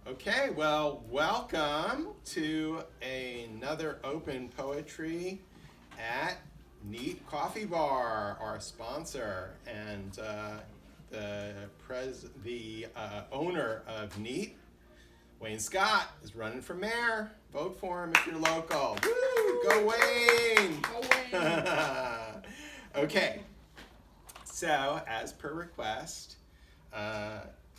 Okay, well, welcome to another open poetry at Neat Coffee Bar, our sponsor, and the owner of Neat, Wayne Scott, is running for mayor. Vote for him if you're local. Woo! Go Wayne! Go Wayne! Okay, so as per request,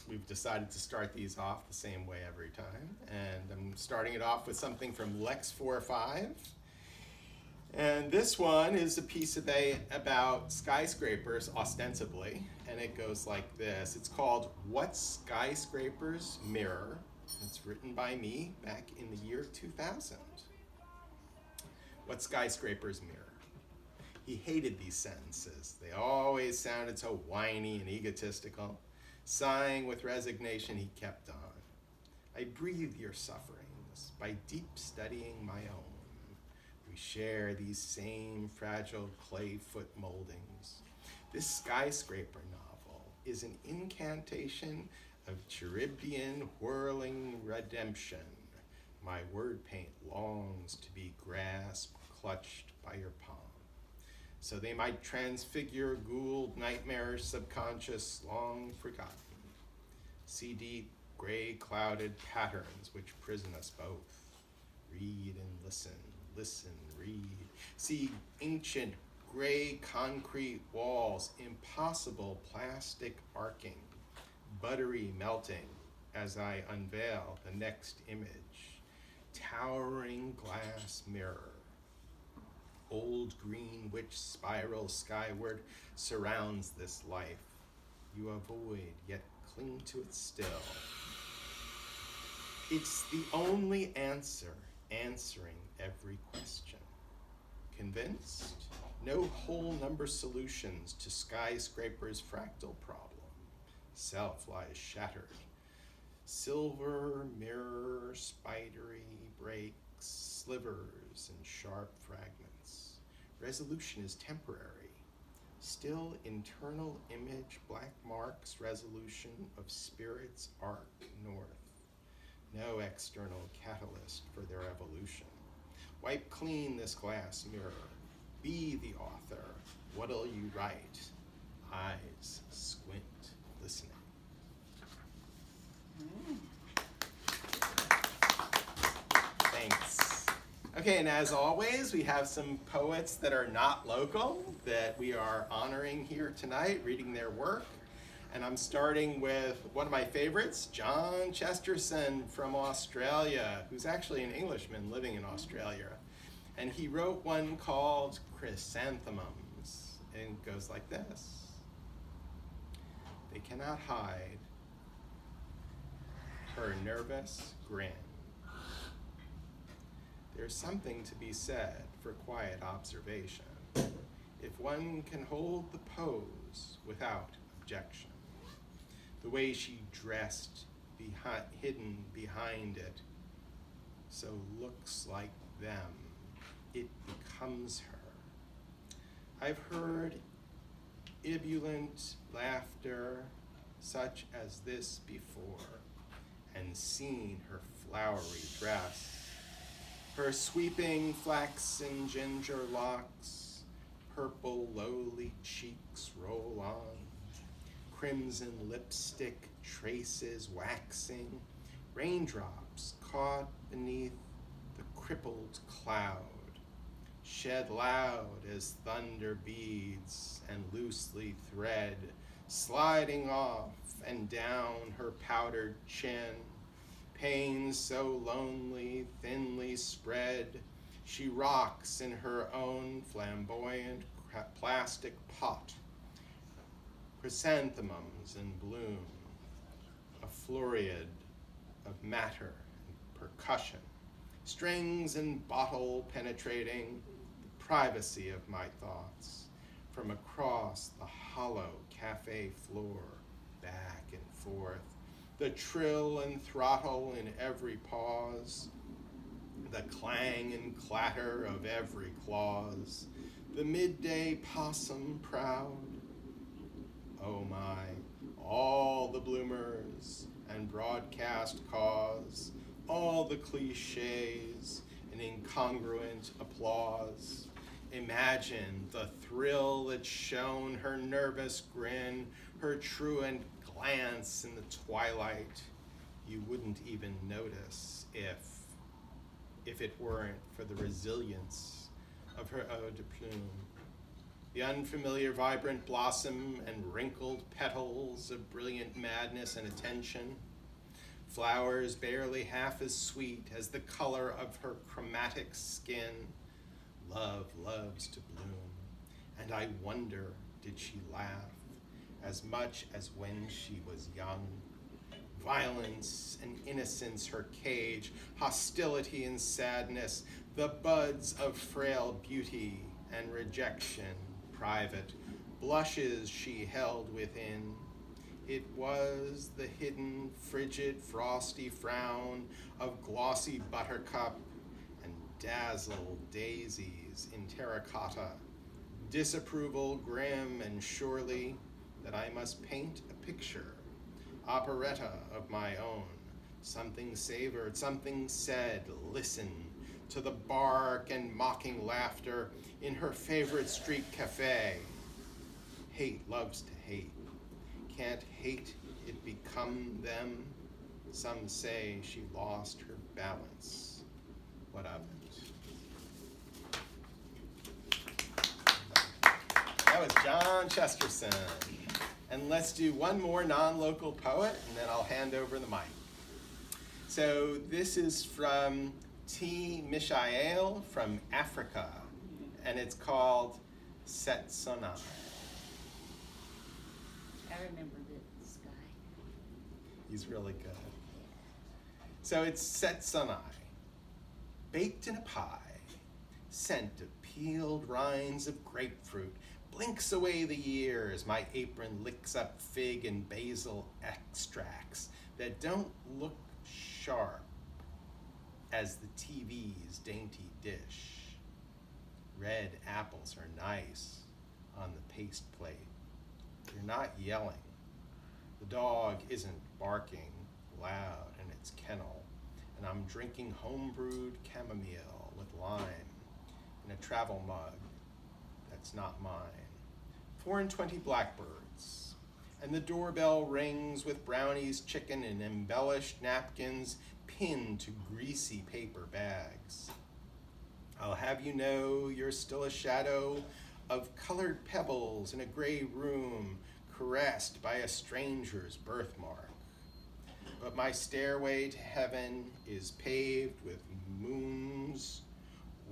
we've decided to start these off the same way every time. And I'm starting it off with something from Lex45. And this one is a piece about skyscrapers, ostensibly. And it goes like this. It's called What Skyscrapers Mirror. It's written by me back in the year 2000. What skyscrapers mirror? He hated these sentences. They always sounded so whiny and egotistical. Sighing with resignation, he kept on. I breathe your sufferings by deep studying my own. We share these same fragile clay foot moldings. This skyscraper novel is an incantation of Charybdian whirling redemption. My word paint longs to be grasped, clutched by your palm. So they might transfigure Gould nightmares subconscious, long forgotten. See deep, gray clouded patterns which prison us both. Read and listen, listen, read. See ancient gray concrete walls, impossible plastic arcing, buttery melting as I unveil the next image. Towering glass mirror. Old green witch spiral skyward surrounds this life. You avoid, yet cling to it still. It's the only answer, answering every question. Convinced? No whole number solutions to skyscraper's fractal problem. Self lies shattered. Silver mirror, spidery breaks, slivers and sharp fragments. Resolution is temporary. Still internal image black marks resolution of spirit's arc north. No external catalyst for their evolution. Wipe clean this glass mirror. Be the author. What'll you write? Eyes squint, listening. Thanks. Okay, and as always, we have some poets that are not local that we are honoring here tonight, reading their work. And I'm starting with one of my favorites, John Chesterton from Australia, who's actually an Englishman living in Australia. And he wrote one called Chrysanthemums, and it goes like this. They cannot hide her nervous grin. There's something to be said for quiet observation, if one can hold the pose without objection. The way she dressed, hidden behind it, so looks like them, it becomes her. I've heard ebullient laughter such as this before, and seen her flowery dress, her sweeping flaxen ginger locks, purple lowly cheeks roll on, crimson lipstick traces waxing, raindrops caught beneath the crippled cloud, shed loud as thunder beads and loosely thread, sliding off and down her powdered chin, pain so lonely, thinly spread, she rocks in her own flamboyant plastic pot. Chrysanthemums in bloom, a floriad of matter and percussion, strings and bottle penetrating the privacy of my thoughts, from across the hollow cafe floor, back and forth, the trill and throttle in every pause, the clang and clatter of every clause, the midday possum proud. Oh my, all the bloomers and broadcast cause, all the cliches and incongruent applause. Imagine the thrill that shone her nervous grin, her truant glance in the twilight. You wouldn't even notice if it weren't for the resilience of her eau de plume. The unfamiliar vibrant blossom and wrinkled petals of brilliant madness and attention. Flowers barely half as sweet as the color of her chromatic skin. Love loves to bloom, and I wonder, did she laugh as much as when she was young? Violence and innocence her cage, hostility and sadness, the buds of frail beauty and rejection private, blushes she held within. It was the hidden, frigid, frosty frown of glossy buttercup and dazzled daisies in terracotta, disapproval grim and surely, that I must paint a picture, operetta of my own, something savored, something said, listen to the bark and mocking laughter in her favorite street cafe. Hate loves to hate. Can't hate it become them? Some say she lost her balance. What of it? That was John Chesterton. And let's do one more non-local poet, and then I'll hand over the mic. So this is from T. Mishael from Africa, and it's called Setsonai. I remember this guy. He's really good. So it's Setsonai, baked in a pie, scent of peeled rinds of grapefruit, blinks away the years. My apron licks up fig and basil extracts that don't look sharp as the TV's dainty dish. Red apples are nice on the paste plate. You're not yelling. The dog isn't barking loud in its kennel, and I'm drinking home-brewed chamomile with lime in a travel mug that's not mine. 420 blackbirds, and the doorbell rings with brownies, chicken, and embellished napkins pinned to greasy paper bags. I'll have you know you're still a shadow of colored pebbles in a gray room caressed by a stranger's birthmark. But my stairway to heaven is paved with moons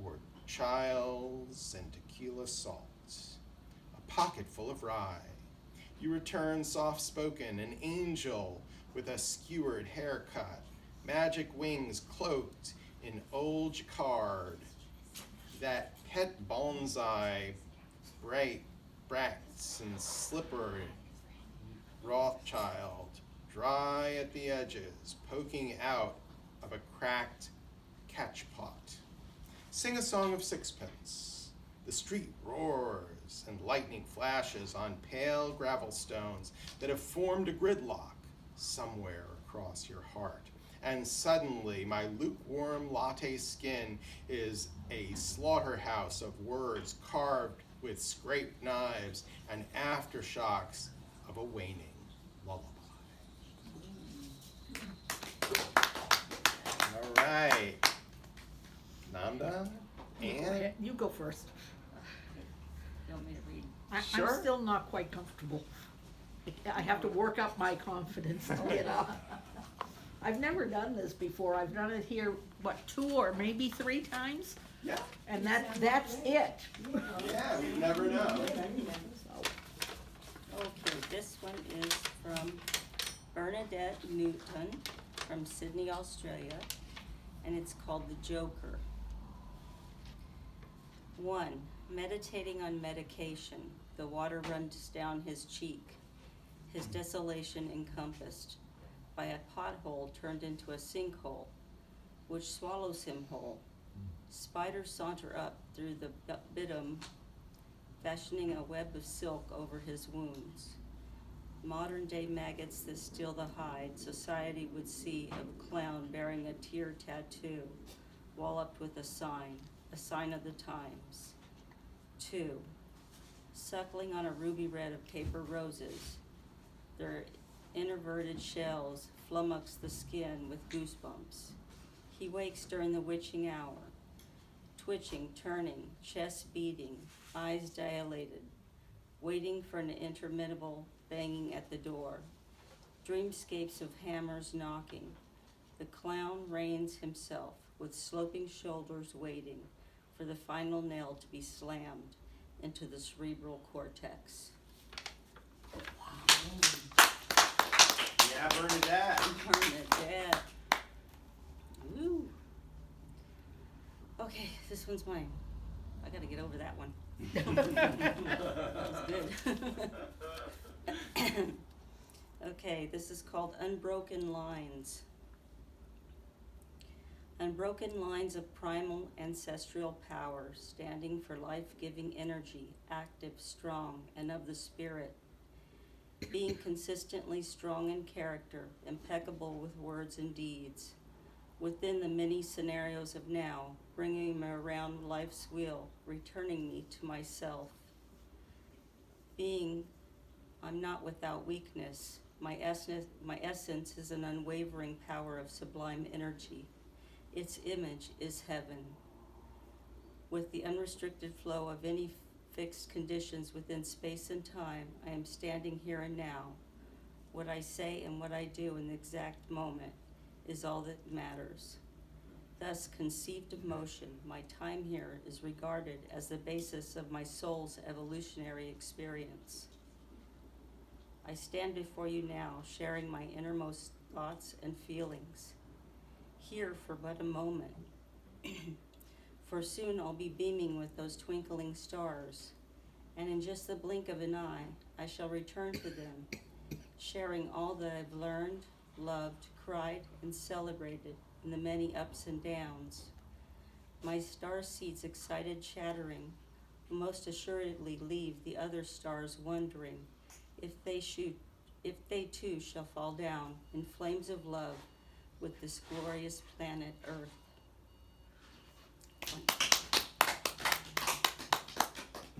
or childs and tequila salts, a pocket full of rye. You return soft-spoken, an angel with a skewered haircut, magic wings cloaked in old jacquard, that pet bonsai, bright bracts and slippery Rothschild, dry at the edges, poking out of a cracked catchpot. Sing a song of sixpence. The street roars and lightning flashes on pale gravel stones that have formed a gridlock somewhere across your heart. And suddenly my lukewarm latte skin is a slaughterhouse of words carved with scraped knives and aftershocks of a waning lullaby. All right. Nanda? And? You go first. You want me to read? Sure. I'm still not quite comfortable. I have to work up my confidence to get up. I've never done this before. I've done it here, 2 or maybe 3 times? Yeah. And that's it. Yeah, we never know. So, Okay, this one is from Bernadette Newton from Sydney, Australia, and it's called The Joker. 1. Meditating on medication. The water runs down his cheek, his desolation encompassed by a pothole turned into a sinkhole, which swallows him whole. Spiders saunter up through the bitumen, fashioning a web of silk over his wounds. modern day maggots that steal the hide society would see of a clown bearing a tear tattoo, walloped with a sign of the times. 2. Suckling on a ruby red of paper roses, their inverted shells flummox the skin with goosebumps. He wakes during the witching hour, twitching, turning, chest beating, eyes dilated, waiting for an interminable banging at the door. Dreamscapes of hammers knocking. The clown reigns himself, with sloping shoulders waiting for the final nail to be slammed into the cerebral cortex. Yeah, Bernadette. Bernadette. Woo. Okay, this one's mine. I gotta get over that one. That was good. Okay, this is called Unbroken Lines. Unbroken lines of primal ancestral power, standing for life-giving energy, active, strong, and of the spirit. Being consistently strong in character, impeccable with words and deeds. Within the many scenarios of now, bringing me around life's wheel, returning me to myself. Being, I'm not without weakness. My essence is an unwavering power of sublime energy. Its image is heaven. With the unrestricted flow of any fixed conditions within space and time, I am standing here and now. What I say and what I do in the exact moment is all that matters. Thus, conceived of motion, my time here is regarded as the basis of my soul's evolutionary experience. I stand before you now, sharing my innermost thoughts and feelings. Here for but a moment, for soon I'll be beaming with those twinkling stars, and in just the blink of an eye, I shall return to them, sharing all that I've learned, loved, cried, and celebrated in the many ups and downs. My star seeds excited chattering will most assuredly leave the other stars wondering if they too shall fall down in flames of love with this glorious planet Earth.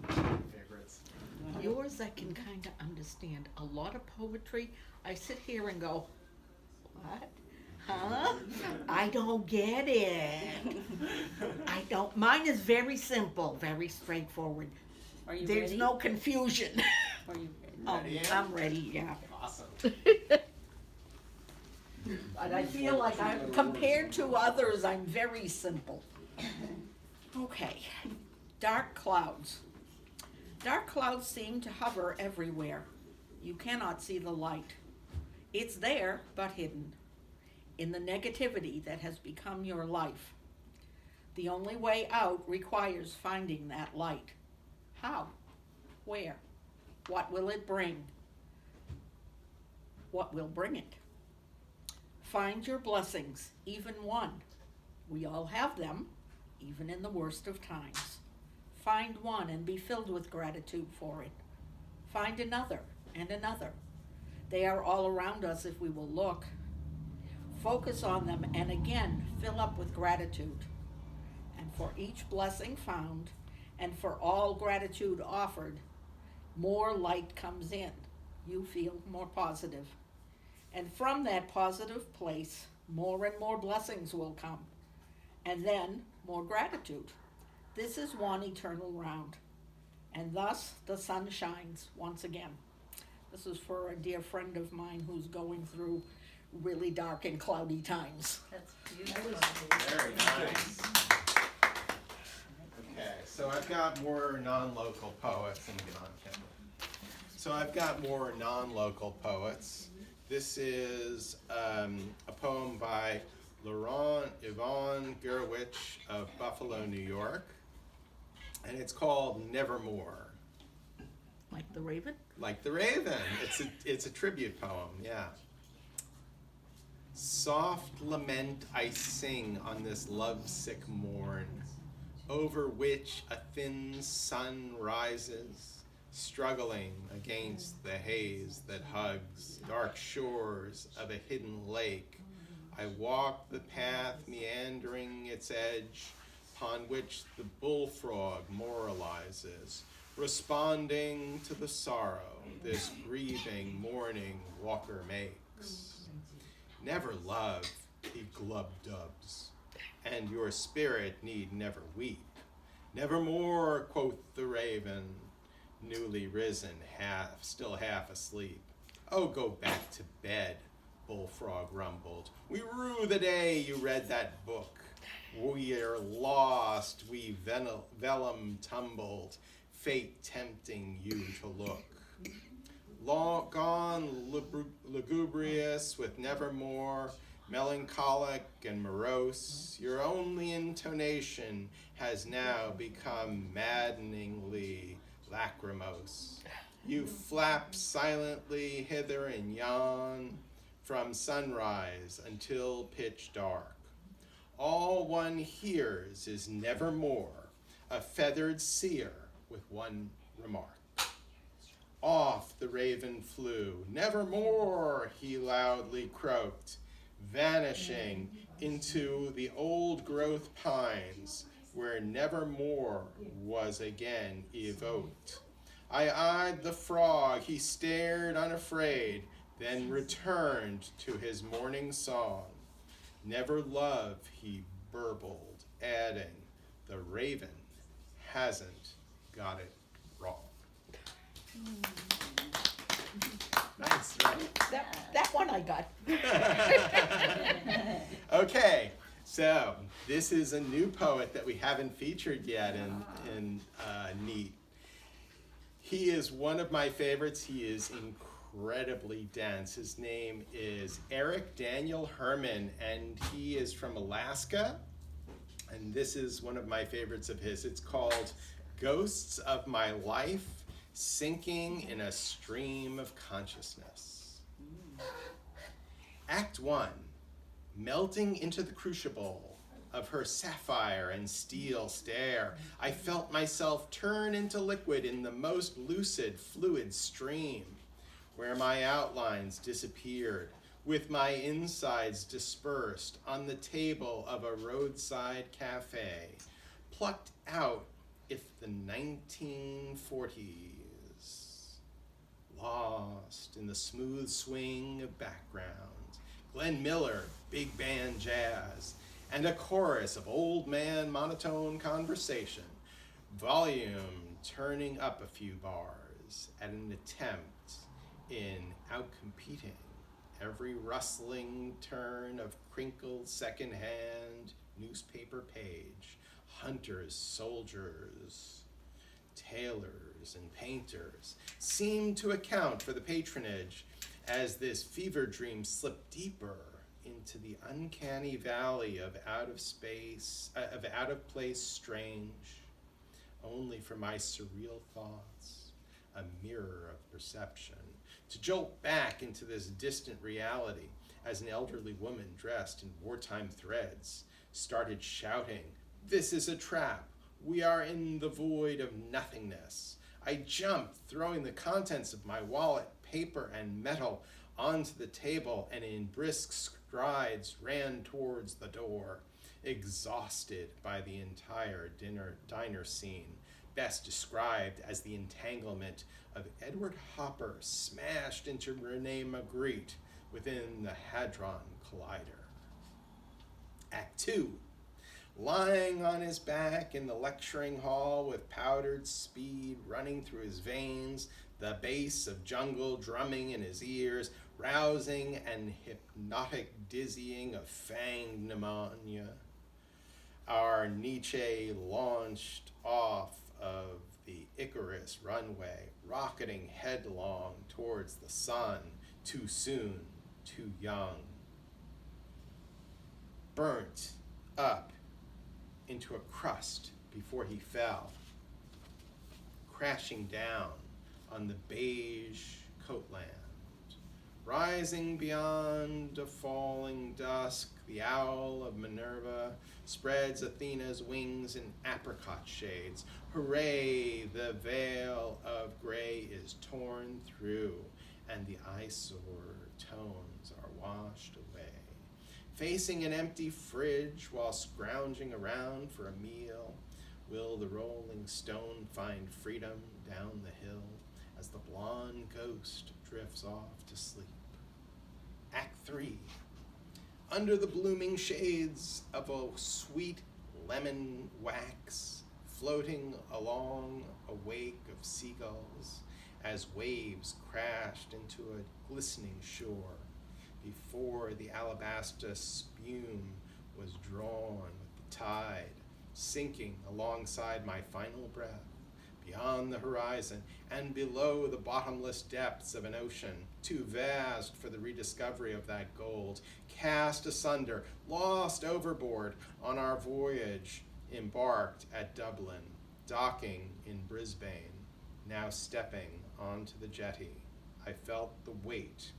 Favorites. Yours I can kind of understand. A lot of poetry, I sit here and go, what? Huh? I don't get it. I don't. Mine is very simple, very straightforward. Are you There's ready? no confusion. Are you ready? Ready, Ann? I'm ready, yeah. Awesome. But I feel like I'm, compared to others, I'm very simple. Okay, dark clouds. Dark clouds seem to hover everywhere. You cannot see the light. It's there, but hidden, in the negativity that has become your life. The only way out requires finding that light. How? Where? What will it bring? What will bring it? Find your blessings, even one. We all have them, even in the worst of times. Find one and be filled with gratitude for it. Find another and another. They are all around us if we will look. Focus on them and again fill up with gratitude. And for each blessing found and for all gratitude offered, more light comes in. You feel more positive. And from that positive place, more and more blessings will come. And then more gratitude. This is one eternal round. And thus the sun shines once again. This is for a dear friend of mine who's going through really dark and cloudy times. That's beautiful. Very nice. Okay, so I've got more non-local poets. Let me get on camera. So I've got more non-local poets. This is a poem by Laurent Yvonne Gurewitch of Buffalo, New York. And it's called Nevermore. Like the raven? Like the Raven. It's a tribute poem, yeah. Soft lament I sing on this lovesick morn, over which a thin sun rises, struggling against the haze that hugs dark shores of a hidden lake. I walk the path meandering its edge, upon which the bullfrog moralizes, responding to the sorrow this grieving mourning walker makes. Never love, he glub-dubs, and your spirit need never weep. Nevermore, quoth the raven, newly risen, still half asleep. Oh, go back to bed, bullfrog rumbled. We rue the day you read that book. We are lost, we vellum tumbled, fate tempting you to look. Long gone, lugubrious with nevermore, melancholic and morose, your only intonation has now become maddeningly lachrymose. You flap silently hither and yon, from sunrise until pitch dark. All one hears is nevermore, a feathered seer with one remark. Off the raven flew, nevermore, he loudly croaked, vanishing into the old growth pines, where nevermore was again evoked. I eyed the frog, he stared unafraid, then returned to his morning song. Never love, he burbled, adding, the raven hasn't got it wrong. Nice, right? That one I got. Okay, so this is a new poet that we haven't featured yet in Neat. He is one of my favorites. He is incredibly dense. His name is Eric Daniel Herman, and he is from Alaska. And this is one of my favorites of his. It's called Ghosts of My Life, Sinking in a Stream of Consciousness. Act 1, melting into the crucible of her sapphire and steel stare, I felt myself turn into liquid in the most lucid, fluid stream, where my outlines disappeared, with my insides dispersed on the table of a roadside cafe, plucked out if the 1940s, lost in the smooth swing of background, Glenn Miller, big band jazz, and a chorus of old man monotone conversation, volume turning up a few bars at an attempt in outcompeting every rustling turn of crinkled second-hand newspaper page, hunters, soldiers, tailors, and painters seemed to account for the patronage as this fever dream slipped deeper into the uncanny valley of out-of-place strange, only for my surreal thoughts, a mirror of perception, to jolt back into this distant reality as an elderly woman dressed in wartime threads started shouting, "This is a trap! We are in the void of nothingness." I jumped, throwing the contents of my wallet, paper, and metal onto the table, and in brisk strides ran towards the door, exhausted by the entire diner scene, best described as the entanglement of Edward Hopper smashed into Rene Magritte within the Hadron Collider. Act 2. Lying on his back in the lecturing hall with powdered speed running through his veins, the bass of jungle drumming in his ears, rousing and hypnotic dizzying of fanged pneumonia, our Nietzsche launched off of the Icarus runway, rocketing headlong towards the sun, too soon, too young. Burnt up into a crust before he fell, crashing down on the beige coatland. Rising beyond a falling dusk, The owl of Minerva spreads Athena's wings in apricot shades. Hooray, the veil of gray is torn through, and the eyesore tones are washed away. Facing an empty fridge while scrounging around for a meal, will the rolling stone find freedom down the hill as the blonde ghost drifts off to sleep? Act 3. Under the blooming shades of a sweet lemon wax, floating along a wake of seagulls as waves crashed into a glistening shore, before the alabaster spume was drawn with the tide, sinking alongside my final breath, beyond the horizon and below the bottomless depths of an ocean, too vast for the rediscovery of that gold, cast asunder, lost overboard on our voyage, embarked at Dublin, docking in Brisbane, now stepping onto the jetty. I felt the weight,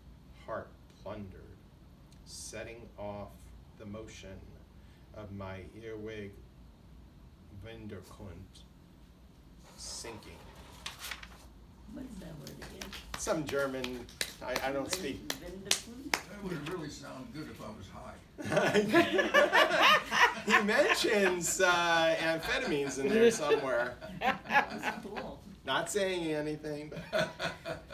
heart plundered, setting off the motion of my earwig Wunderkund sinking. What's that word again? Some German, I don't speak. That would really sound good if I was high. He mentions amphetamines in there somewhere. That's cool. Not saying anything, but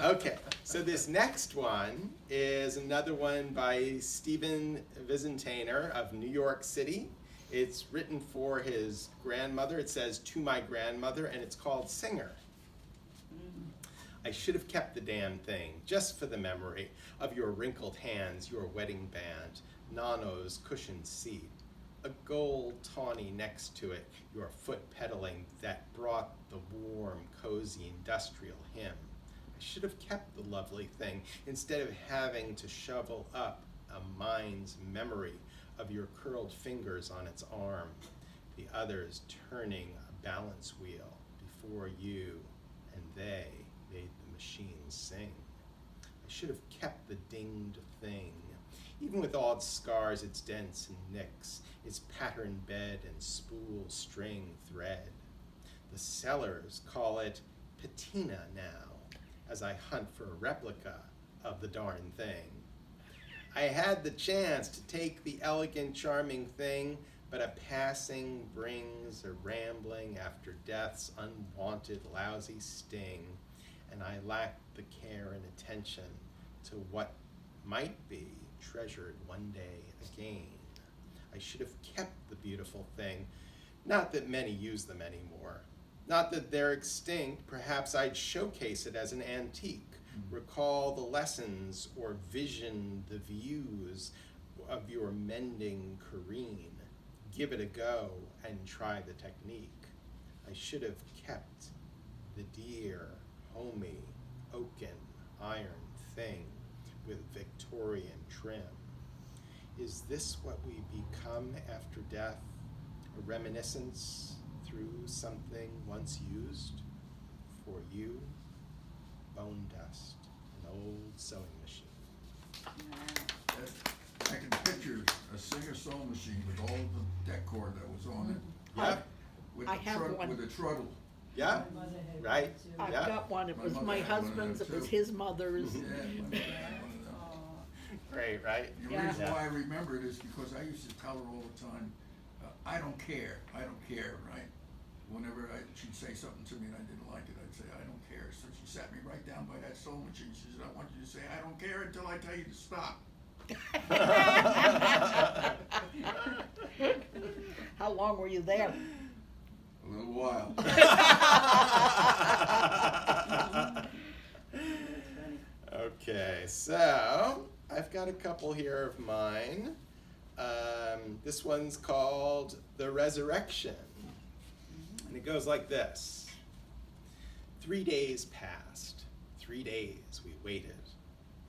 okay. So this next one is another one by Stephen Wiesenthal of New York City. It's written for his grandmother. It says, "To my grandmother," and it's called Singer. I should have kept the damn thing, just for the memory of your wrinkled hands, your wedding band, Nano's cushioned seat, a gold tawny next to it, your foot pedaling that brought the warm, cozy, industrial hymn. I should have kept the lovely thing, instead of having to shovel up a mind's memory of your curled fingers on its arm, the others turning a balance wheel before you, and they made the machine sing. I should have kept the dinged thing, even with all its scars, its dents and nicks, its patterned bed and spool string thread. The sellers call it patina now, as I hunt for a replica of the darn thing. I had the chance to take the elegant, charming thing, but a passing brings a rambling after death's unwanted, lousy sting, and I lacked the care and attention to what might be treasured one day again. I should have kept the beautiful thing, not that many use them anymore, not that they're extinct. Perhaps I'd showcase it as an antique, recall the lessons or vision the views of your mending careen, give it a go and try the technique. I should have kept the dear, homey, oaken, iron thing with Victorian trim. Is this what we become after death? A reminiscence through something once used? For you, bone dust, an old sewing machine. I can picture a Singer sewing machine with all the decor that was on it. Yep, With I a have one. With a truddle. yep, right, I've yeah. got one. It My was mother my had one of husband's, them it was too. his mother's. Yeah, my mother had one of them. Great, right? The Yeah. reason why I remember it is because I used to tell her all the time, I don't care, right? Whenever she'd say something to me and I didn't like it, I'd say, I don't care. So she sat me right down by that sewing machine. She said, I want you to say, I don't care until I tell you to stop. How long were you there? A little while. Okay, so I've got a couple here of mine. This one's called The Resurrection. And it goes like this. 3 days passed. 3 days we waited.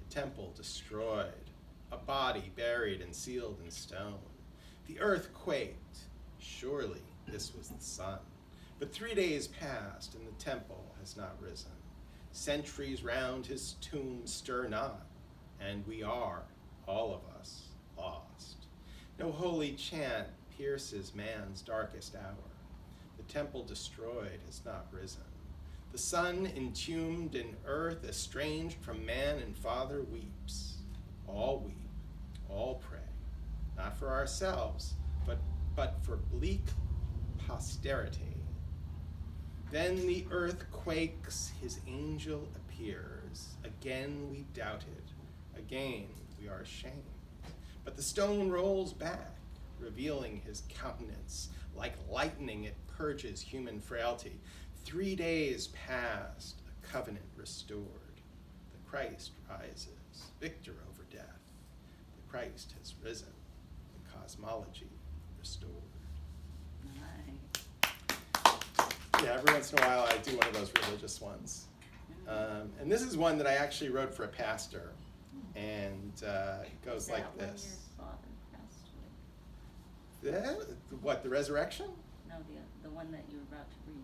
The temple destroyed. A body buried and sealed in stone. The earth quaked. Surely this was the sun. But 3 days passed and the temple has not risen. Centuries round his tomb stir not, and we are, all of us, lost. No holy chant pierces man's darkest hour. The temple destroyed has not risen. The sun entombed in earth, estranged from man and father, weeps. All weep, all pray, not for ourselves, but for bleak posterity. Then the earth quakes, his angel appears. Again we doubted, again we are ashamed. But the stone rolls back, revealing his countenance. Like lightning it purges human frailty. 3 days past, a covenant restored. The Christ rises, victor over death. The Christ has risen, the cosmology restored. Nice. Yeah, every once in a while I do one of those religious ones. And this is one that I actually wrote for a pastor. And it goes Is like that when this. your father passed away? What, the resurrection? No, the one that you were about to read.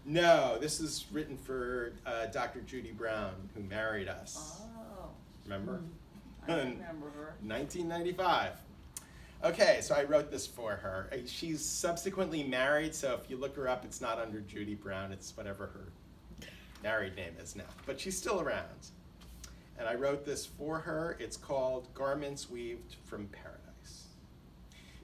No, this is written for Dr. Judy Brown, who married us. Oh, Remember? I remember her. 1995. Okay, so I wrote this for her. She's subsequently married, so if you look her up, it's not under Judy Brown, it's whatever her married name is now. But she's still around. And I wrote this for her. It's called Garments Weaved from Paradise.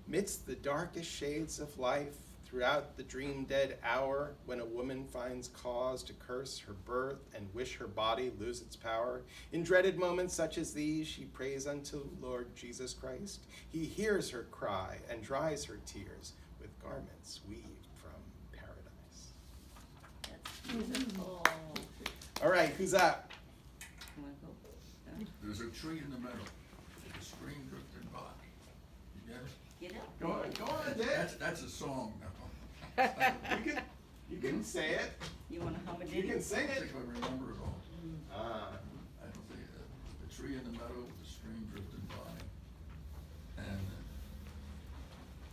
Midst the darkest shades of life, throughout the dream-dead hour, when a woman finds cause to curse her birth and wish her body lose its power, in dreaded moments such as these, she prays unto Lord Jesus Christ. He hears her cry and dries her tears with garments weaved from paradise. That's beautiful. All right, who's up? Can we go? There's a tree in the meadow, the stream drifting by. You get it? Get up. Go on, Dad. That's a song now. You can say it. You want to hum a You ditty? can sing I it. think I remember it all. Ah. I don't think, the tree in the meadow, the stream drifting by. And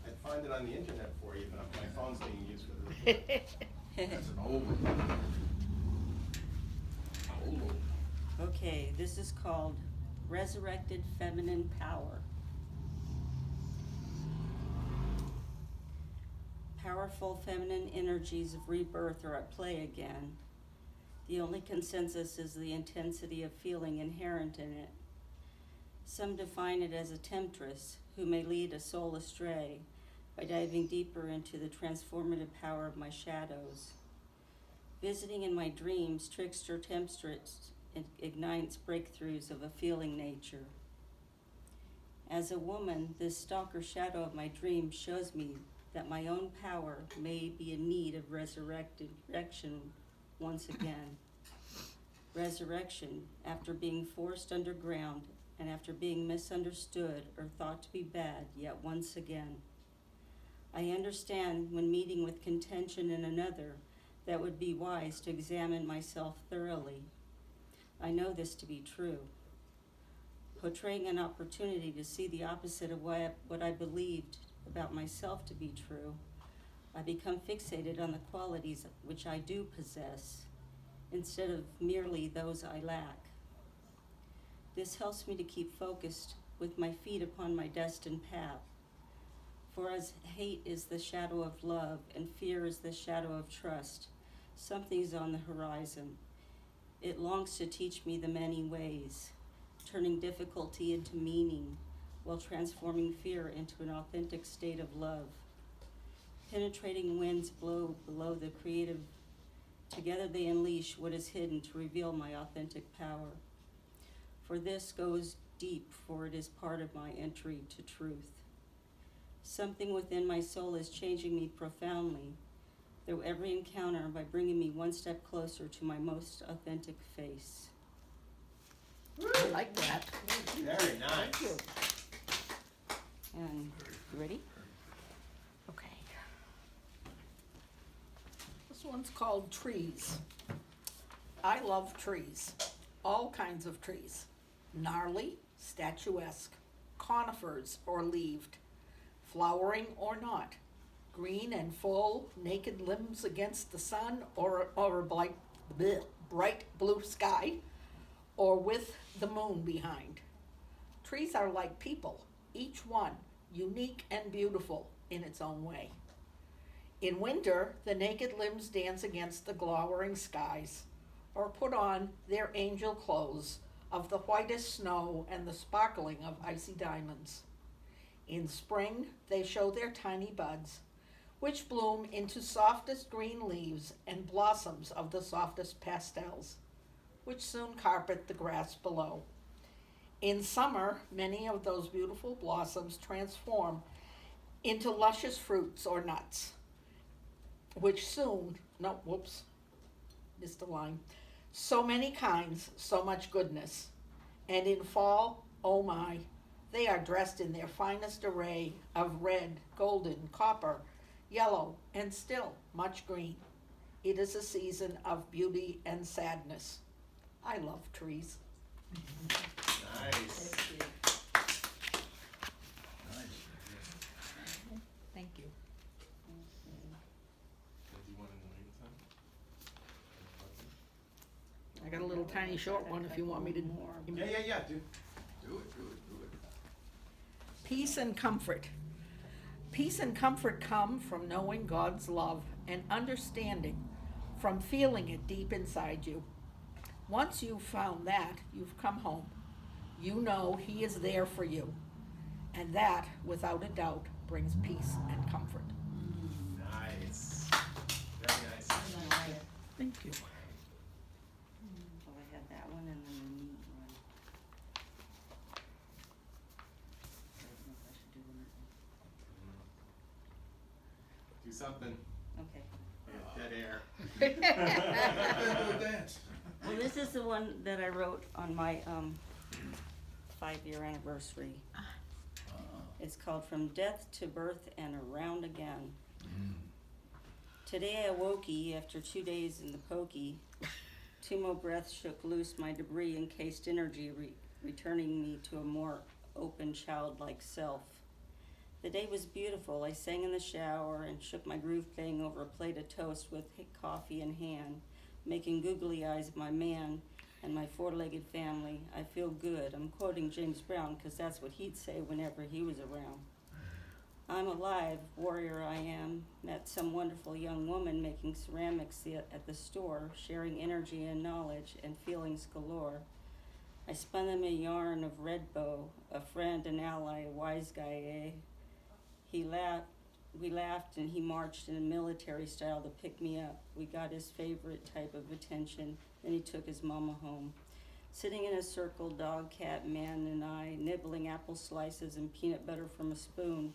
I'd find it on the internet for you, but my phone's being used for the recording. that's an old one. Old. Okay, this is called Resurrected Feminine Power. Powerful feminine energies of rebirth are at play again. The only consensus is the intensity of feeling inherent in it. Some define it as a temptress who may lead a soul astray by diving deeper into the transformative power of my shadows. Visiting in my dreams, trickster temptress ignites breakthroughs of a feeling nature. As a woman, this stalker shadow of my dreams shows me that my own power may be in need of resurrection once again. Resurrection after being forced underground and after being misunderstood or thought to be bad, yet once again. I understand when meeting with contention in another that it would be wise to examine myself thoroughly. I know this to be true. Portraying an opportunity to see the opposite of what I believed about myself to be true, I become fixated on the qualities which I do possess, instead of merely those I lack. This helps me to keep focused with my feet upon my destined path. For as hate is the shadow of love and fear is the shadow of trust, something's on the horizon. It longs to teach me the many ways, turning difficulty into meaning, while transforming fear into an authentic state of love. Penetrating winds blow below the creative. Together they unleash what is hidden to reveal my authentic power. For this goes deep, for it is part of my entry to truth. Something within my soul is changing me profoundly, through every encounter by bringing me one step closer to my most authentic face. I like that. Very nice. Thank you. And you ready? Okay. This one's called Trees. I love trees. All kinds of trees. Gnarly, statuesque, conifers or leaved, flowering or not, green and full, naked limbs against the sun or bright blue sky, or with the moon behind. Trees are like people, each one unique and beautiful in its own way. In winter, the naked limbs dance against the glowering skies, or put on their angel clothes of the whitest snow and the sparkling of icy diamonds. In spring, they show their tiny buds, which bloom into softest green leaves and blossoms of the softest pastels, which soon carpet the grass below. In summer, many of those beautiful blossoms transform into luscious fruits or nuts, which soon, no, whoops, missed a line. So many kinds, so much goodness. And in fall, oh my, they are dressed in their finest array of red, golden, copper, yellow, and still much green. It is a season of beauty and sadness. I love trees. Nice. Nice. Thank you. Do you want to learn something? I got a little tiny short one if you want me to. Yeah, do. Do it. Peace and comfort. Peace and comfort come from knowing God's love and understanding, from feeling it deep inside you. Once you've found that, you've come home. You know He is there for you. And that, without a doubt, brings peace and comfort. Nice. Very nice. Thank you. Oh, I had that one and then the neat one. I don't know if I should do the neat Do something. one. Okay. Yeah, dead air. Do a dance. Well, this is the one that I wrote on my 5-year anniversary. It's called From Death to Birth and Around Again. Today I woke-y after 2 days in the pokey. 2 more breaths shook loose my debris-encased energy, returning me to a more open, childlike self. The day was beautiful. I sang in the shower and shook my groove playing over a plate of toast with coffee in hand, making googly eyes at my man and my 4-legged family. I feel good. I'm quoting James Brown because that's what he'd say whenever he was around. I'm alive, warrior I am. Met some wonderful young woman making ceramics at the store, sharing energy and knowledge and feelings galore. I spun them a yarn of red bow, a friend, an ally, a wise guy, eh? We laughed and he marched in a military style to pick me up. We got his favorite type of attention, then he took his mama home. Sitting in a circle, dog, cat, man, and I, nibbling apple slices and peanut butter from a spoon,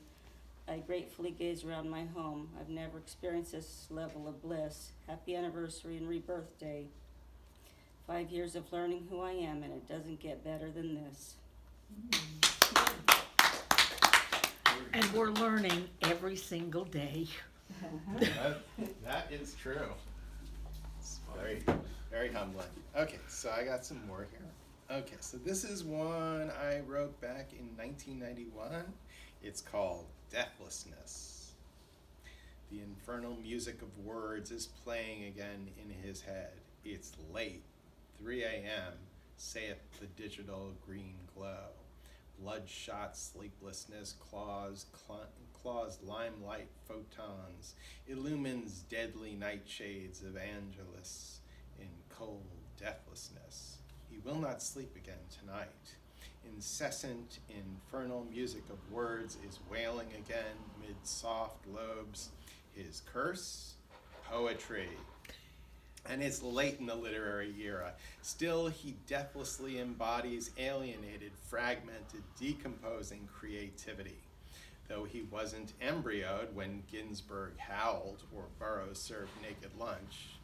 I gratefully gaze around my home. I've never experienced this level of bliss. Happy anniversary and rebirth day. 5 years of learning who I am, and it doesn't get better than this. And we're learning every single day. That is true. It's very, very humbling. Okay, so I got some more here. Okay, so this is one I wrote back in 1991. It's called Deathlessness. The infernal music of words is playing again in his head. It's late, 3 a.m., saith the digital green glow. Bloodshot sleeplessness claws limelight photons, illumines deadly nightshades of Angelus in cold deathlessness. He will not sleep again tonight. Incessant infernal music of words is wailing again mid soft lobes. His curse, poetry. And it's late in the literary era. Still, he deathlessly embodies alienated, fragmented, decomposing creativity. Though he wasn't embryoed when Ginsberg howled or Burroughs served naked lunch,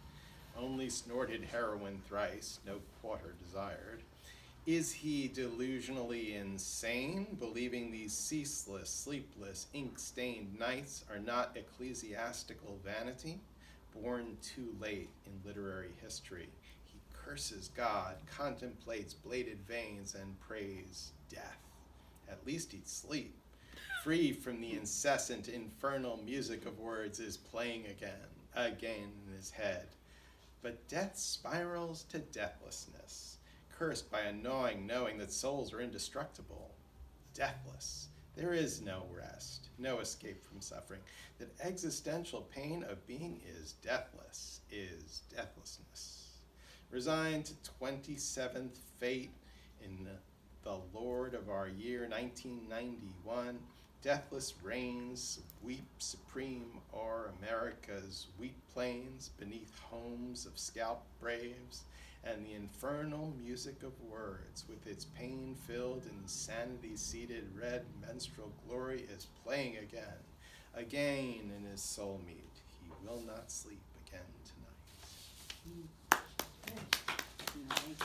only snorted heroin thrice, no quarter desired. Is he delusionally insane, believing these ceaseless, sleepless, ink-stained nights are not ecclesiastical vanity? Born too late in literary history, he curses God, contemplates bladed veins, and prays death. At least he'd sleep. Free from the incessant, infernal music of words is playing again in his head. But death spirals to deathlessness, cursed by a gnawing knowing that souls are indestructible, deathless. There is no rest, no escape from suffering. That existential pain of being is deathless, is deathlessness. Resigned to 27th fate in the Lord of our year 1991, deathless reigns weep supreme o'er America's wheat plains beneath homes of scalped braves, and the infernal music of words with its pain-filled, insanity-seated red menstrual glory is playing again, again in his soul meat. He will not sleep again tonight. Nice.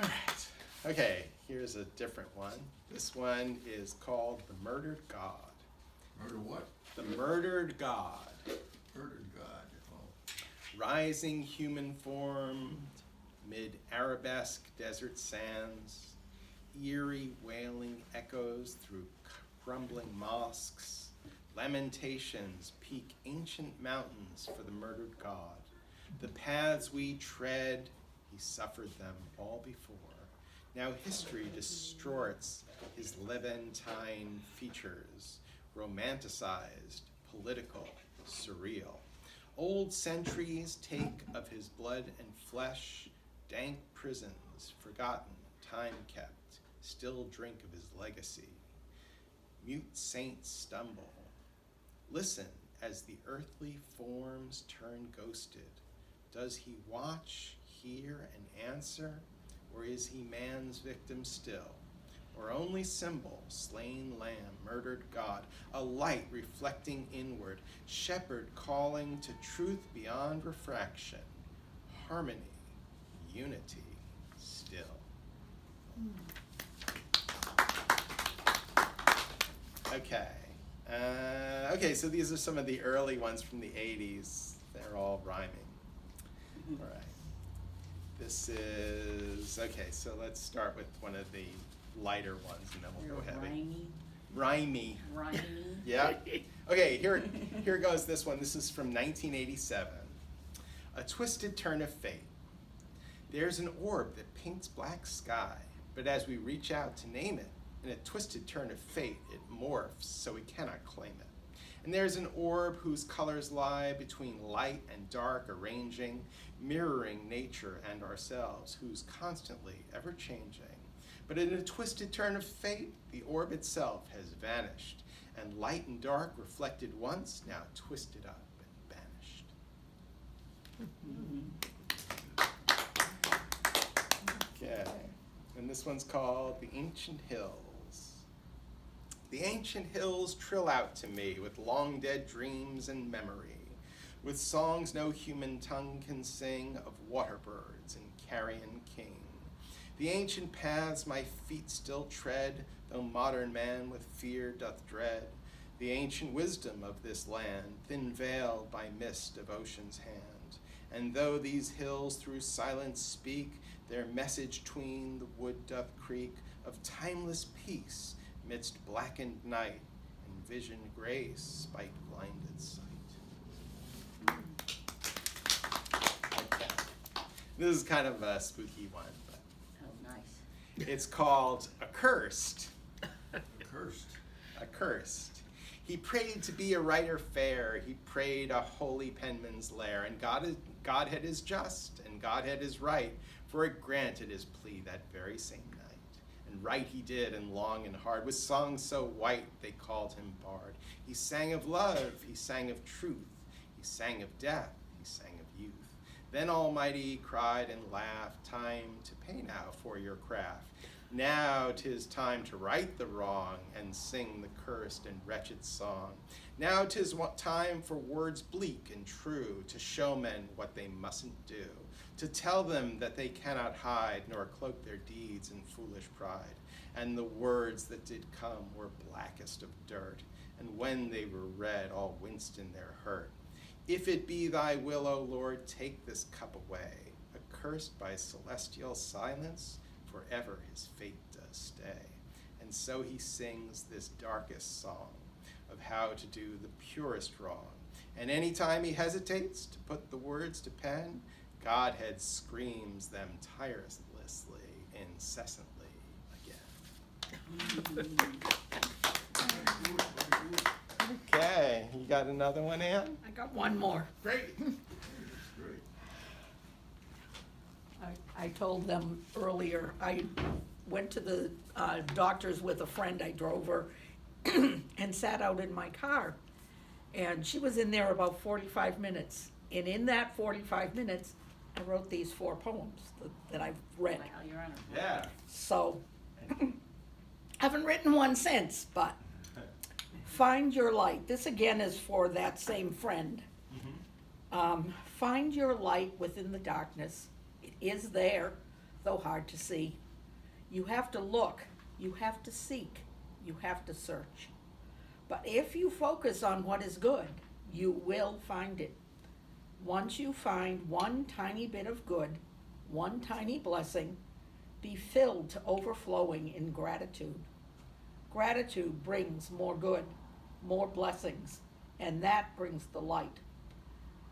All right. Okay, here's a different one. This one is called The Murdered God. Murder what? The Murdered God. Murdered God. Oh. Rising human form mid arabesque desert sands, eerie wailing echoes through crumbling mosques, lamentations peak ancient mountains for the murdered God. The paths we tread, he suffered them all before. Now history distorts his Levantine features, romanticized, political, surreal. Old centuries take of his blood and flesh, dank prisons, forgotten, time kept, still drink of his legacy. Mute saints stumble. Listen as the earthly forms turn ghosted. Does he watch, hear, and answer, or is he man's victim still? Or only symbol, slain lamb, murdered God, a light reflecting inward, shepherd calling to truth beyond refraction, harmony, unity still. Okay. Okay, so these are some of the early ones from the 80s. They're all rhyming. All right. This is, okay, so let's start with one of the lighter ones and then we'll go heavy. Rhymey. Rhymey. Yeah. Okay, here goes this one. This is from 1987. A twisted turn of fate. There's an orb that paints black sky, but as we reach out to name it, in a twisted turn of fate, it morphs so we cannot claim it. And there's an orb whose colors lie between light and dark, arranging, mirroring nature and ourselves, who's constantly ever changing. But in a twisted turn of fate, the orb itself has vanished, and light and dark reflected once, now twisted up and banished. Okay, and this one's called The Ancient Hills. The ancient hills trill out to me with long dead dreams and memory, with songs no human tongue can sing of water birds and carrion king. The ancient paths my feet still tread, though modern man with fear doth dread. The ancient wisdom of this land, thin veiled by mist of ocean's hand. And though these hills through silence speak, their message tween the wood doth creak of timeless peace midst blackened night and vision grace spite blinded sight. Okay. This is kind of a spooky one, but Oh, nice. it's called Accursed. Cursed. Accursed. He prayed to be a writer fair. He prayed a holy penman's lair. And Godhead is just, and Godhead is right, for it granted his plea that very same night. And right he did, and long and hard, with songs so white they called him bard. He sang of love, he sang of truth, he sang of death, he sang of youth. Then Almighty cried and laughed, time to pay now for your craft. Now 'tis time to right the wrong and sing the cursed and wretched song. Now 'tis time for words bleak and true, to show men what they mustn't do, to tell them that they cannot hide nor cloak their deeds in foolish pride. And the words that did come were blackest of dirt, and when they were read, all winced in their hurt. If it be thy will, O Lord, take this cup away, accursed by celestial silence, forever his fate does stay. And so he sings this darkest song of how to do the purest wrong. And any time he hesitates to put the words to pen, Godhead screams them tirelessly, incessantly again. Very good, very good. Okay, you got another one, Ann? I got one more. Great. Great. I told them earlier, I went to the doctor's with a friend, I drove her and sat out in my car. And she was in there about 45 minutes. And in that 45 minutes, I wrote these 4 poems that I've read. Wow, you're on a. Yeah. So, haven't written one since, but find your light. This again is for that same friend. Find your light within the darkness. It is there, though hard to see. You have to look, you have to seek, you have to search. But if you focus on what is good, you will find it. Once you find one tiny bit of good, one tiny blessing, be filled to overflowing in gratitude. Gratitude brings more good, more blessings, and that brings the light.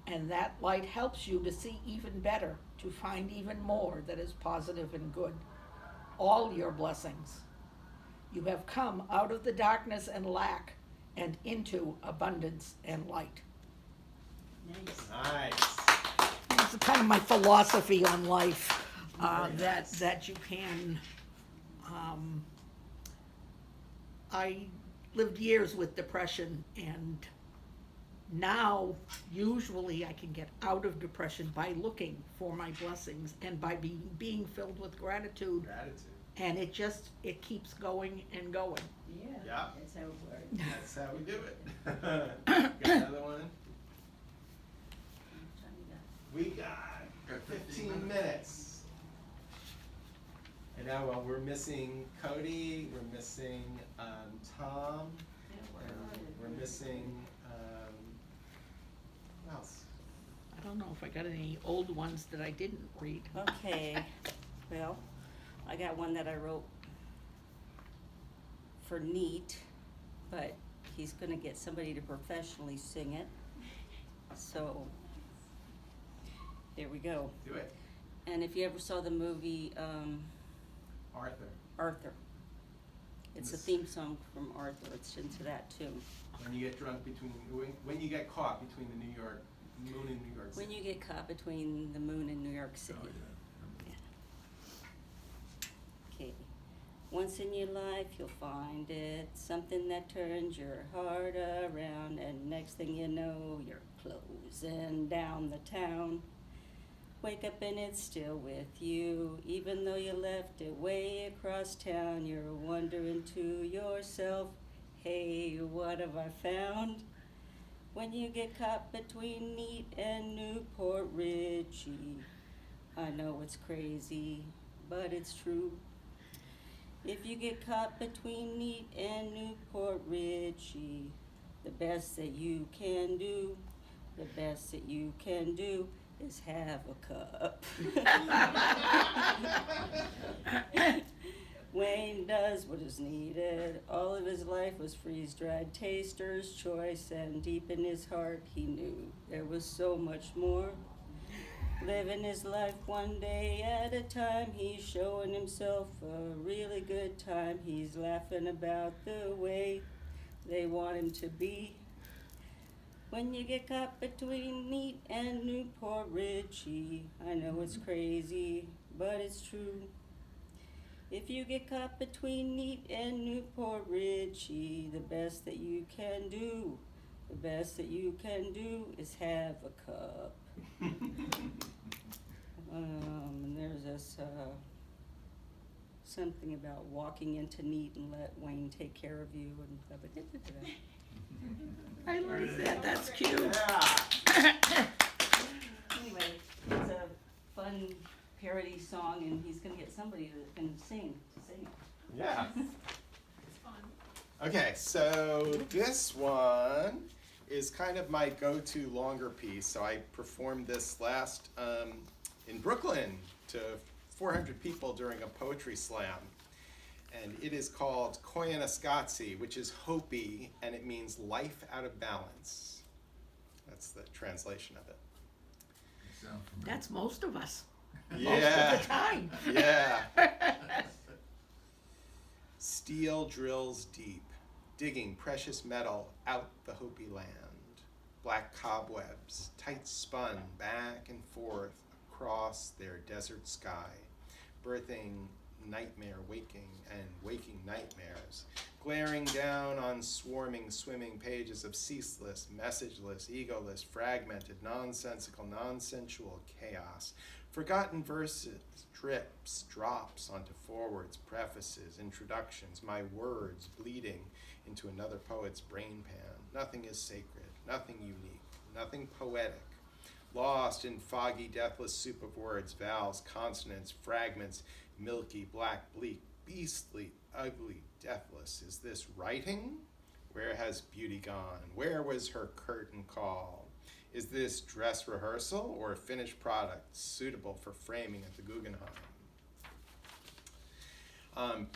And that light helps you to see even better, to find even more that is positive and good. All your blessings. You have come out of the darkness and lack and into abundance and light. Nice. Nice. It's kind of my philosophy on life, that you can, I lived years with depression, and now usually I can get out of depression by looking for my blessings and by being filled with gratitude, Gratitude. and it keeps going and going. Yeah. That's how it works. That's how we do it. Got another one? We got Got 15 minutes. And now we're missing Cody, we're missing Tom, and we're missing, who else? I don't know if I got any old ones that I didn't read. Okay, well, I got one that I wrote for Neat, but he's gonna get somebody to professionally sing it. So, here we go. Do it. And if you ever saw the movie, Arthur. Arthur, it's a theme song from Arthur, it's into that too. When you get drunk when you get caught between the moon and New York City. When you get caught between the moon and New York City. Oh, yeah. Okay. Once in your life you'll find it, something that turns your heart around, and next thing you know you're closing down the town. Wake up and it's still with you, even though you left it way across town. You're wondering to yourself, hey, what have I found? When you get caught between Neat and Newport Richie, I know it's crazy, but it's true. If you get caught between Neat and Newport Richie, the best that you can do, the best that you can do is have a cup. Wayne does what is needed. All of his life was freeze-dried taster's choice, and deep in his heart he knew there was so much more. Living his life one day at a time, he's showing himself a really good time. He's laughing about the way they want him to be. When you get caught between Neat and Newport Richie, I know it's crazy, but it's true. If you get caught between Neat and Newport Richie, the best that you can do, the best that you can do is have a cup. And there's this, something about walking into Neat and let Wayne take care of you and blah, blah, blah, blah, blah. I like that, that's cute. Yeah. Anyway, it's a fun parody song, and he's gonna get somebody that can sing it. Yeah. Okay, so this one is kind of my go-to longer piece. So I performed this last in Brooklyn to 400 people during a poetry slam. And it is called Koyaanisqatsi, which is Hopi, and it means life out of balance. That's the translation of it. Sound familiar? That's most of us, most Yeah. of the time. Yeah. Steel drills deep, digging precious metal out the Hopi land. Black cobwebs, tight spun back and forth across their desert sky, birthing nightmare waking and waking nightmares, glaring down on swarming, swimming pages of ceaseless, messageless, egoless, fragmented, nonsensical, nonsensual chaos. Forgotten verses, drips, drops onto forwards, prefaces, introductions, my words bleeding into another poet's brain pan. Nothing is sacred, nothing unique, nothing poetic. Lost in foggy, deathless soup of words, vowels, consonants, fragments, milky, black, bleak, beastly, ugly, deathless. Is this writing? Where has beauty gone? Where was her curtain call? Is this dress rehearsal or a finished product suitable for framing at the Guggenheim?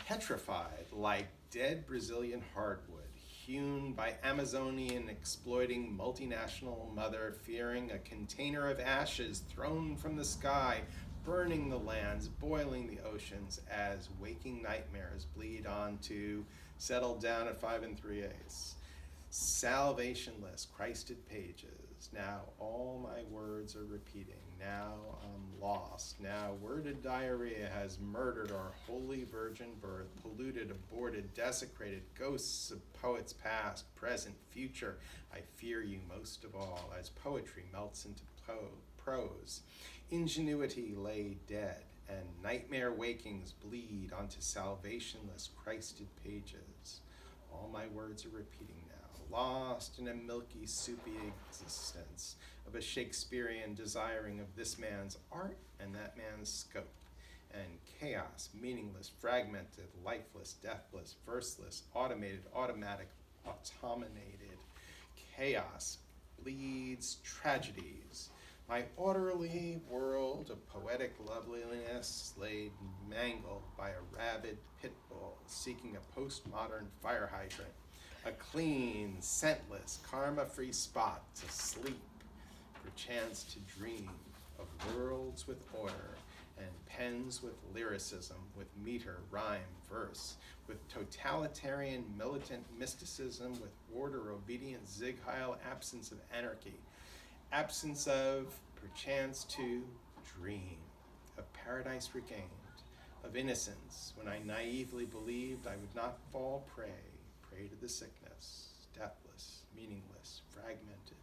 Petrified like dead Brazilian hardwood, hewn by Amazonian exploiting multinational mother, fearing a container of ashes thrown from the sky, burning the lands, boiling the oceans as waking nightmares bleed on to settle down at 5 3/8. Salvationless, Christed pages. Now all my words are repeating. Now I'm lost. Now worded diarrhea has murdered our holy virgin birth, polluted, aborted, desecrated ghosts of poets past, present, future. I fear you most of all as poetry melts into prose. Ingenuity lay dead, and nightmare wakings bleed onto salvationless, Christed pages. All my words are repeating now, lost in a milky, soupy existence of a Shakespearean desiring of this man's art and that man's scope, and chaos, meaningless, fragmented, lifeless, deathless, verseless, automated, automatic, automated chaos bleeds tragedies. My orderly world of poetic loveliness laid mangled by a rabid pit bull seeking a postmodern fire hydrant, a clean, scentless, karma-free spot to sleep, perchance to dream of worlds with order and pens with lyricism, with meter, rhyme, verse, with totalitarian, militant mysticism, with order, obedience, zig heil, absence of anarchy, absence of, perchance to, dream, of paradise regained, of innocence, when I naively believed I would not fall prey to the sickness, deathless, meaningless, fragmented,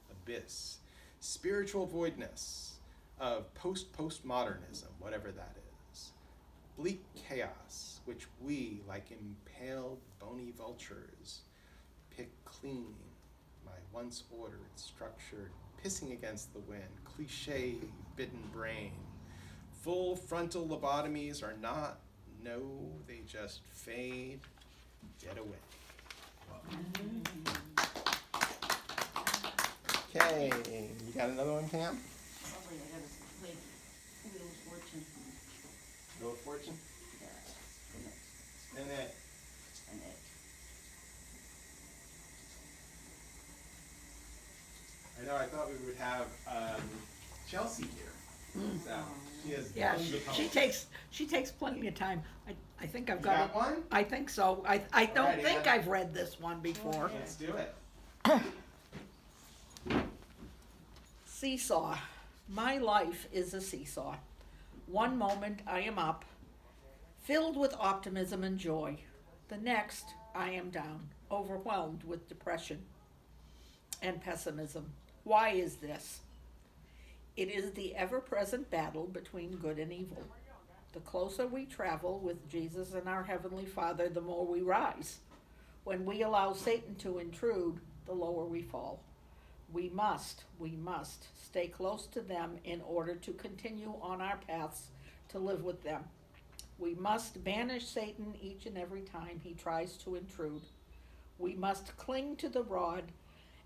abyss, spiritual voidness of postmodernism, whatever that is, bleak chaos, which we, like impaled bony vultures, pick clean, my once ordered, structured, pissing against the wind, cliche-bitten brain. Full frontal lobotomies are not, no, they just fade dead away. Okay, you got another one, Pam? Probably I gotta wait. Wheel of Fortune. Wheel of Fortune? Yeah, And then, and it. I know, I thought we would have Chelsea here. So, she has Yeah, tons of poems. she takes plenty of time. I think I've You got got it. one? I think so. I don't Alrighty, think then. I've read this one before. Let's do it. Seesaw. My life is a seesaw. One moment I am up, filled with optimism and joy. The next I am down, overwhelmed with depression and pessimism. Why is this? It is the ever-present battle between good and evil. The closer we travel with Jesus and our Heavenly Father, the more we rise. When we allow Satan to intrude, the lower we fall. We must stay close to them in order to continue on our paths to live with them. We must banish Satan each and every time he tries to intrude. We must cling to the rod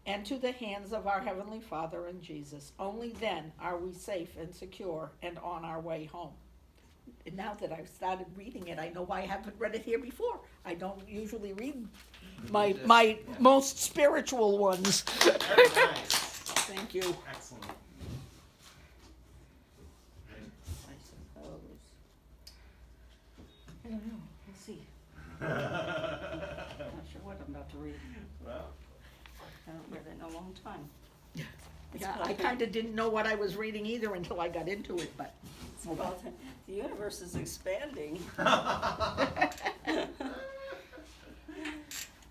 and to the hands of our Heavenly Father and Jesus. Only then are we safe and secure and on our way home. And now that I've started reading it, I know why I haven't read it here before. I don't usually read my most spiritual ones. Very nice. Thank you. Excellent. I suppose. I don't know. We'll see. Not sure what I'm about Well, I haven't read it in a long time. It's Yeah, I called- kinda didn't know what I was reading either until I got into it, but. It's called The Universe is Expanding.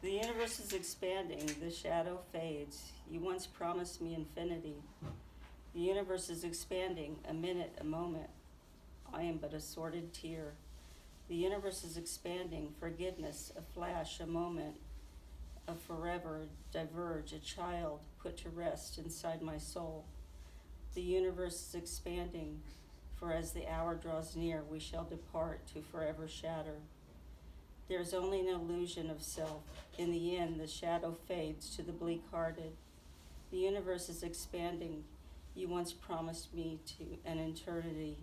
The universe is expanding, the shadow fades. You once promised me infinity. The universe is expanding, a minute, a moment. I am but a sordid tear. The universe is expanding, forgiveness, a flash, a moment, a forever, diverge, a child put to rest inside my soul. The universe is expanding, for as the hour draws near, we shall depart to forever shatter. There is only an illusion of self. In the end, the shadow fades to the bleak-hearted. The universe is expanding. You once promised me to an eternity.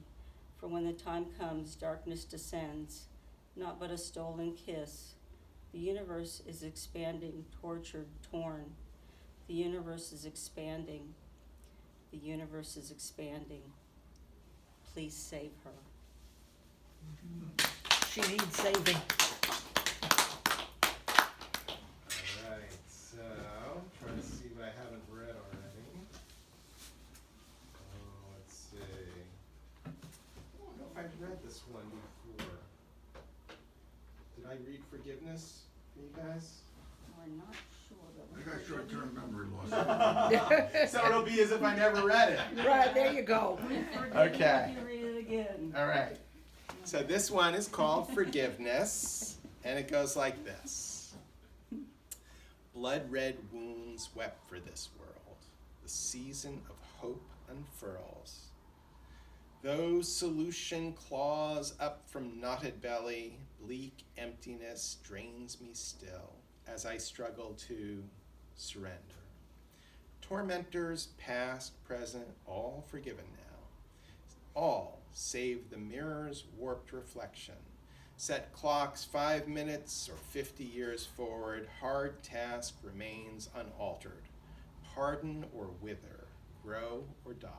For when the time comes, darkness descends, not but a stolen kiss. The universe is expanding, tortured, torn. The universe is expanding. The universe is expanding. Please save her. She needs saving. alright, so, trying to see what I haven't read already. Let's see. I don't know if I've read this one before. Did I read Forgiveness for you guys? We're not sure I that got we. short-term memory loss. So it'll be as if I never read it. Right, there you go. Okay. You read it again. All right. So this one is called Forgiveness, and it goes like this. Blood-red wounds wept for this world. The season of hope unfurls. Those solution claws up from knotted belly, bleak emptiness drains me still as I struggle to surrender. Tormentors, past, present, all forgiven now. All save the mirror's warped reflection. Set clocks 5 minutes or 50 years forward, hard task remains unaltered. Pardon or wither, grow or die.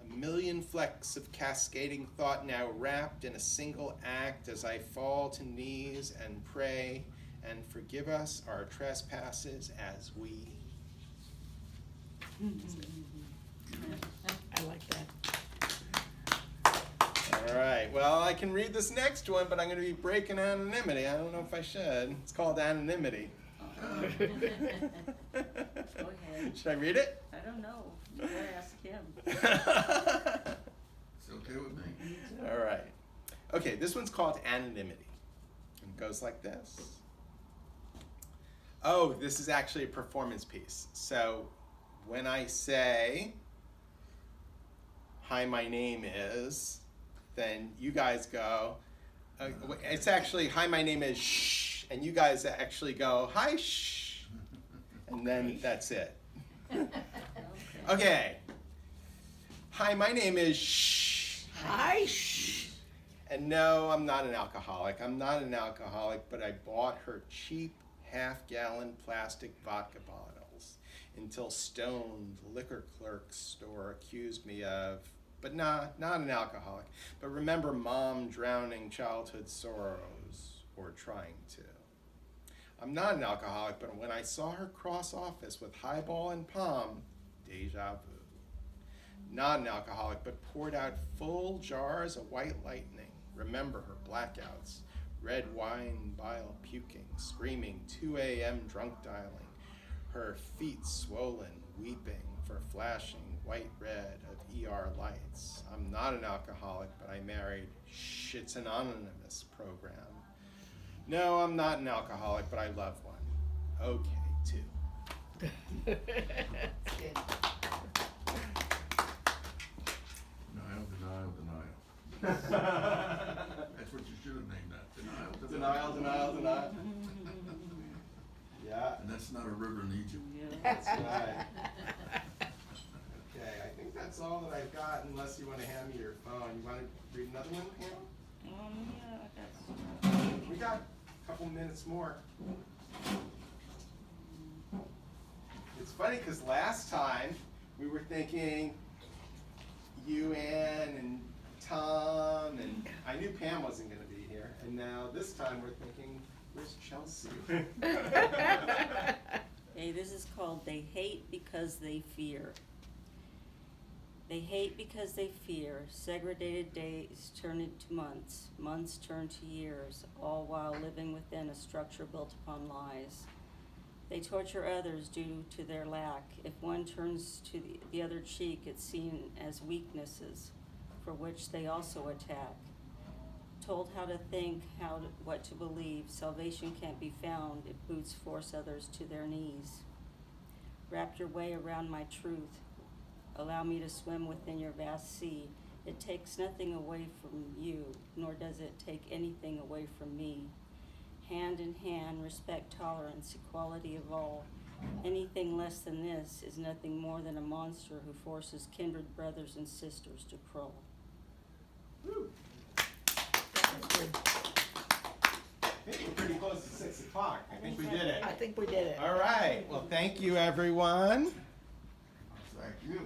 A million flecks of cascading thought now wrapped in a single act as I fall to knees and pray and forgive us our trespasses as we. I like that. All right, well, I can read this next one, but I'm going to be breaking anonymity. I don't know if I should. It's called Anonymity. Go ahead. Should I read it? I don't know. You gotta ask him. It's okay with me. All right. Okay, this one's called Anonymity. And it goes like this. Oh, this is actually a performance piece. So when I say, hi, my name is, then you guys go, it's actually, hi, my name is shh, and you guys actually go, hi, shh, and then that's it. Okay. Hi, my name is shh. Hi, shh. And no, I'm not an alcoholic. I'm not an alcoholic, but I bought her cheap half-gallon plastic vodka bottles until Stone, the liquor clerk's store, accused me of, but not an alcoholic. But remember Mom drowning childhood sorrows, or trying to. I'm not an alcoholic, but when I saw her cross office with highball and palm, deja vu. Not an alcoholic, but poured out full jars of white lightning. Remember her blackouts, red wine, bile puking, screaming, 2 a.m. drunk dialing, her feet swollen, weeping for flashing white red of ER lights. I'm not an alcoholic, but I married It's an anonymous program. No, I'm not an alcoholic, but I love one. Okay, two. Denial. That's what you should have named that. Denial. Yeah, And that's not a river in Egypt. that's right. Okay, I think that's all that I've got, unless you want to hand me your phone. You want to read another one, Pam? Yeah, that's. We got a couple minutes more. It's funny because last time we were thinking you, Ann, and Tom, and I knew Pam wasn't going to be here. And now this time we're thinking Where's Chelsea? Okay, this is called They Hate Because They Fear. They hate because they fear. Segregated days turn into months. Months turn to years, all while living within a structure built upon lies. They torture others due to their lack. If one turns to the other cheek, it's seen as weaknesses, for which they also attack. Told how to think, what to believe, salvation can't be found if boots force others to their knees. Wrap your way around my truth. Allow me to swim within your vast sea. It takes nothing away from you, nor does it take anything away from me. Hand in hand, respect, tolerance, equality of all. Anything less than this is nothing more than a monster who forces kindred brothers and sisters to crawl. I think we're pretty close to 6 o'clock. I think we did it. I think we did it. All right. Well, thank you, everyone. Thank you.